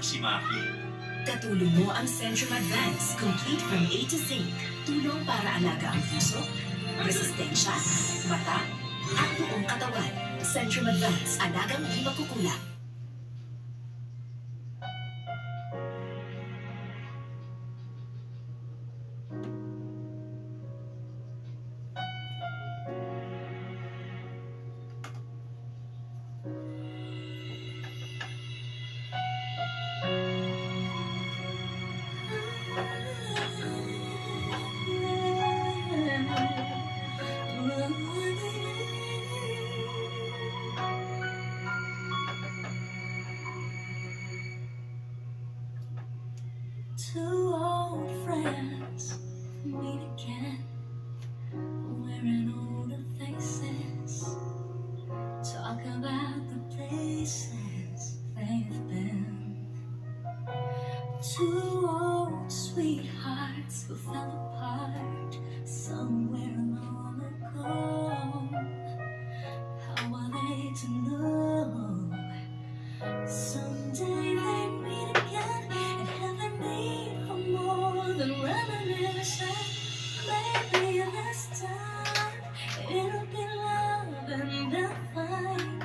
si Maki. Katulong mo ang Centrum Advance, complete from A to Z. Tulong para alaga ang puso, resistensya, mata, at buong katawan. Centrum Advance, alagang di makukulang. Two old friends meet again, wearing older faces, talk about the places they've been. Two old sweethearts who fell apart somewhere long ago. How are they to know? Someday they meet again, and have they meet for more than reminiscing. Maybe this time it'll be love and they'll find.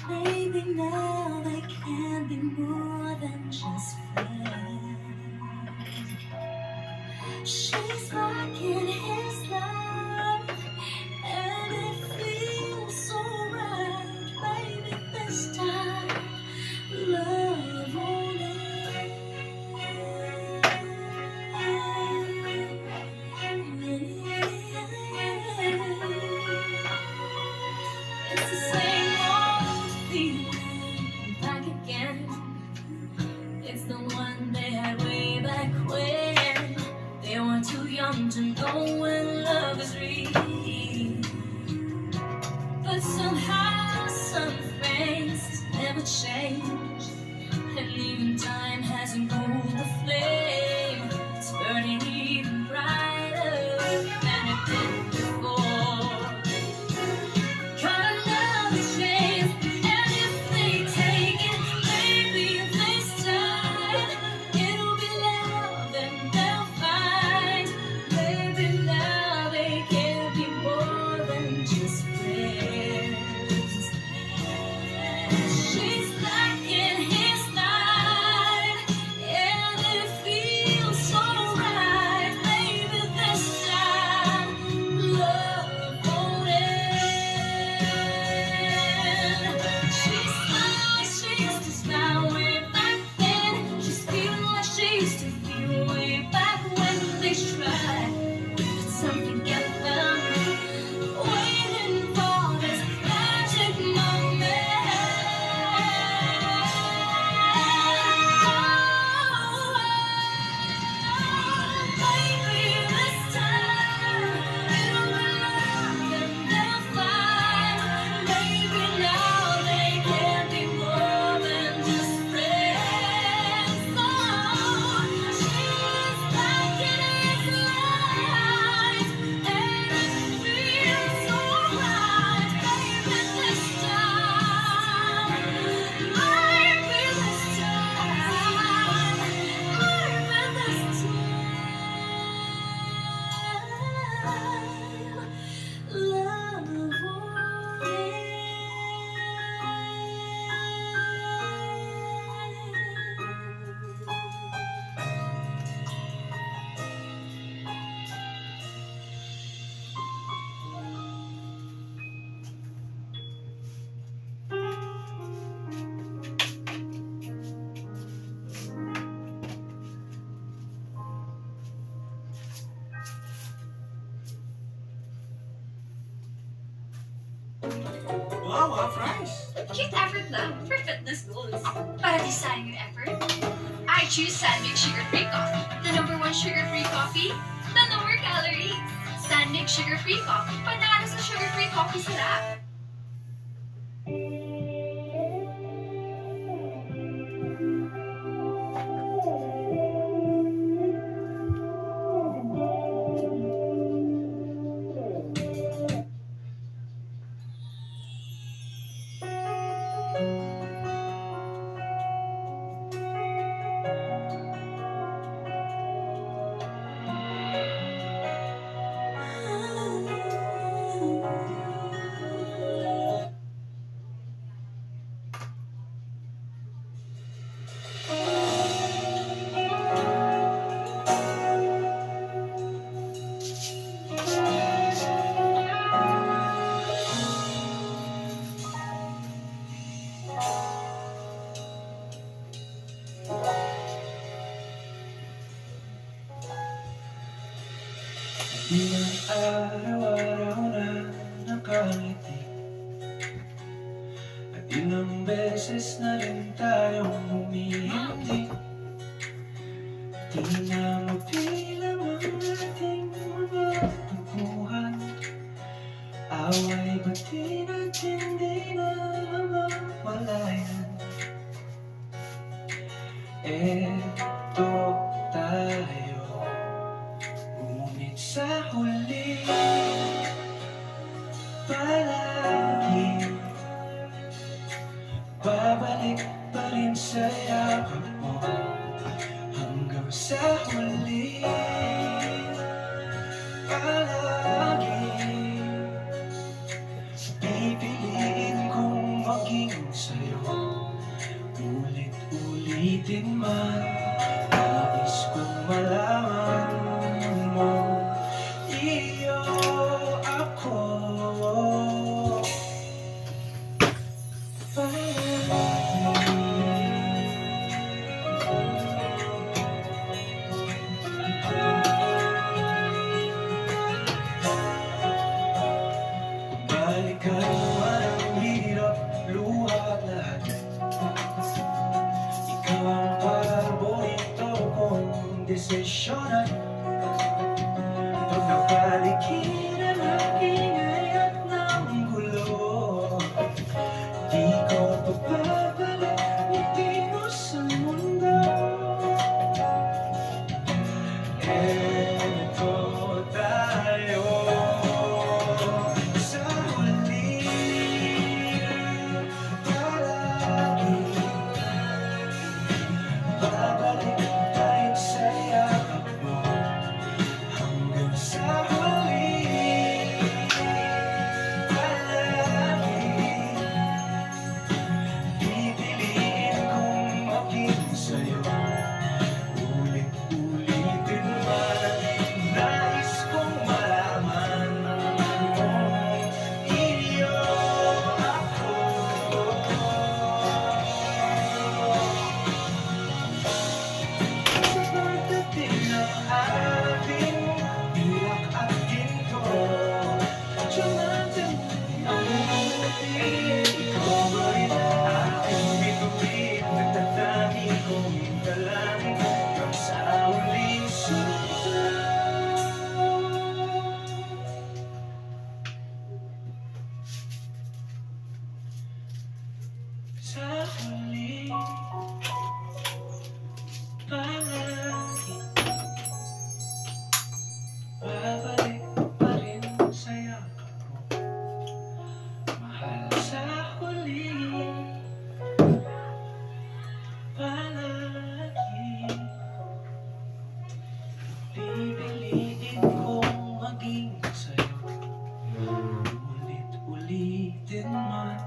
Maybe now they can be more than just friends. She's back in his life, and it feels so right. Maybe this time love won't end. It's the same old feeling back again. It's the one they had way back when they were too young to know when love is real. But somehow some things never change, and even time hasn't cooled the flame. It's burning even brighter than it did before. Got another chance, and if they take it, maybe this time it'll be love and they'll find. Maybe now they can be more than just friends. She's back in his life, and it feels so right. Maybe this time love won't end. She smiles, she used to smile way back then. She's feeling like she used to feel way back when they tried to put something together, waiting for this magic moment. Maybe this time it'll be love and they'll find. Maybe now they can be more than just friends. Oh, she's back in his life, and it feels so right. Maybe this time, maybe this time, maybe this time, love won't end. Wow, fries! Cute effort lang for fitness goals. Para design your effort, I choose Sandwich Sugar-Free Coffee. The #1 sugar-free coffee, the lower calories. Sandwich Sugar-Free Coffee. Panalo sa sugar-free coffee sarap. Ilang araw-araw na nakangiti, at ilang beses na rin tayong humihindi. Di na mapilang ang ating mga tagpuan. Away ba't di natin di na mamalayan? Eto tayo, ngunit sa huli palagi babalik pa rin sa yakap mo. Hanggang sa huli palagi pipiliin kong maging sa'yo. Ulit-ulitin man, nais kong malaman mo, iyo ako. Balikan man ang hirap, luha at lahat. Ikaw ang paborito kong desisyonan. Pag napaligiran ang ingay at ng gulo, di ko pababalik ngiti mo sa mundo. Eto tayo sa huli palagi babalik tayo sa yakap mo. Hanggang sa huli palagi pipiliin kong maging sa'yo. Ulit-ulitin man, nais kong malaman mo, iyo ako. Sa pagdating ng ating biyak at ginto, tiyamagan ang buti. Ikaw ba rin aking bituin, nagtatanggi kong dalangin hanggang sa huling sunto. Sa huli palagi babalik pa rin sa yakap mo. Mahal, sa huli palagi pipiliin kong maging sa'yo. Ulit-ulitin man,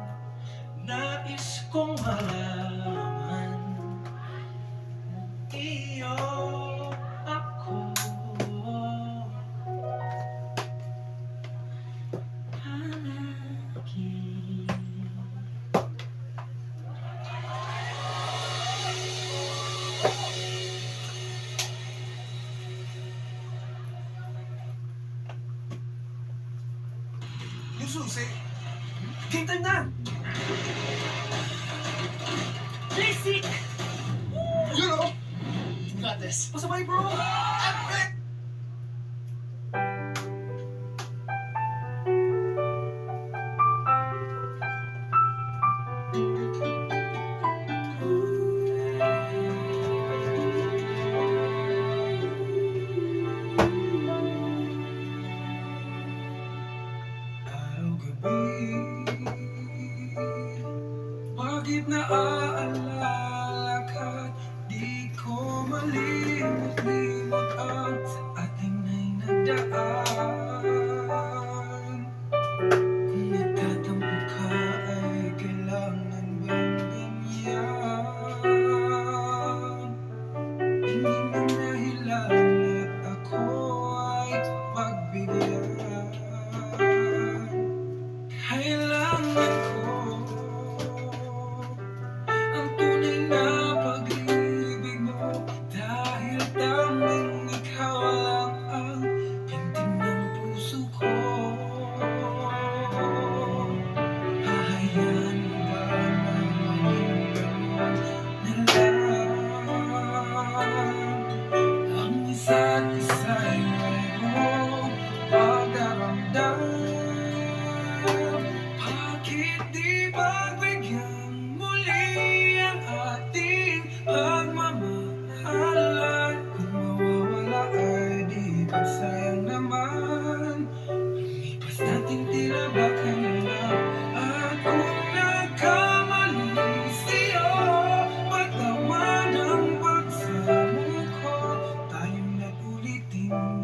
nais kong malaman, iyo ako. Palagi. Yung susi, game time na! Basic! You know, you got this. Pasabay, bro! Epic! Araw-gabi, bakit naaalala ka't di ko malimot-limot ang ating ay nagdaan. Kung nagtatampo ka ay kailangan bang ganyan? Hindi mo dahilan at ako ay pagbigyan. Kailangan ko ang ay mayroong pagdaramdam. Bakit di pagbigyan muli ang ating pagmamahalan? Kung mawawala ay di pagsayang naman. Lumipas natin tila baka na lang. At kung nagkamali sa'yo, patawad ang pagsama ko. Tayong nagulitin